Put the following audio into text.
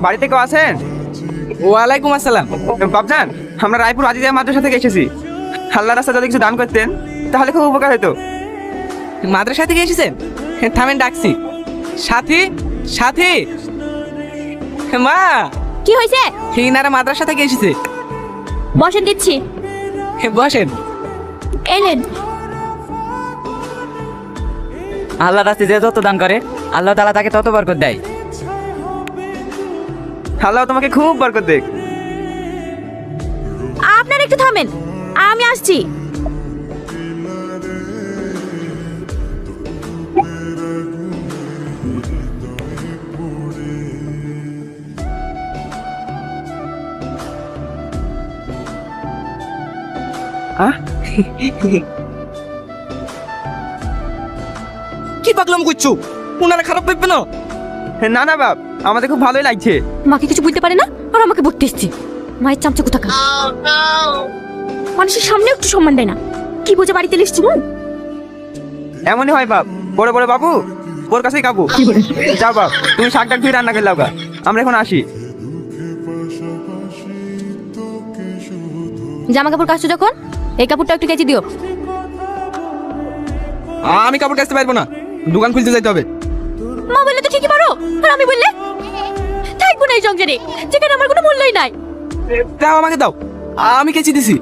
বাড়িতে কেউ আছেন? ওয়ালাইকুম আসসালাম। বাবজান, আমরা রায়পুর আজিজিয়া মাদ্রাসা থেকে এসেছি। আল্লাহ রাস্তা যদি কিছু দান করতেন তাহলে খুব উপকার হতো। মাদ্রাসা থেকে এসেছেন? থামেন, ডাকছি। সাথী, সাথী, মা। কি হয়েছে? ইনারা মাদ্রাসা থেকে এসেছে। বসেন, দিচ্ছি। বসেন। এলেন। আল্লাহ রাস্তায় যে যত দান করে আল্লাহ তাআলা তাকে তত বরকত দেয়। আল্লাহ তোমাকে খুব বরকত দেখ। আপনারা একটু থামেন, আমি আসছি। কি পাগলাম করছো? ওনারা খারাপ ভাববে না? না না বাপ, আমাদের খুব ভালোই লাগছে। মাকে কিছু বুঝতে পারে না আর আমাকে বকতে এসছি। মায়ের চামচা কোথাকার। মানুষের সামনে একটু সম্মান দেয় না। কি বোঝে বাড়িতে এসছি? এমনই হয় বাপ, বড় বড় বাবু ওর কাছেই কাবু। যাও বাপ, তুমি শাক ডাক ধুয়ে রান্না করে লাও গা, আমরা এখন আসি। জামা কাপড় কাচছো যখন এই কাপড়টা একটু কেচে দিও। আমি কাপড় কাচতে পারবো না, দোকান খুলতে যাইতে হবে। মা বললে তো ঠিকই পারো, আর আমি বললে থাকবো না এই সংসারে যেখানে আমার কোনো মূল্যই নাই। দাও, আমাকে দাও, আমি কেচে দিছি।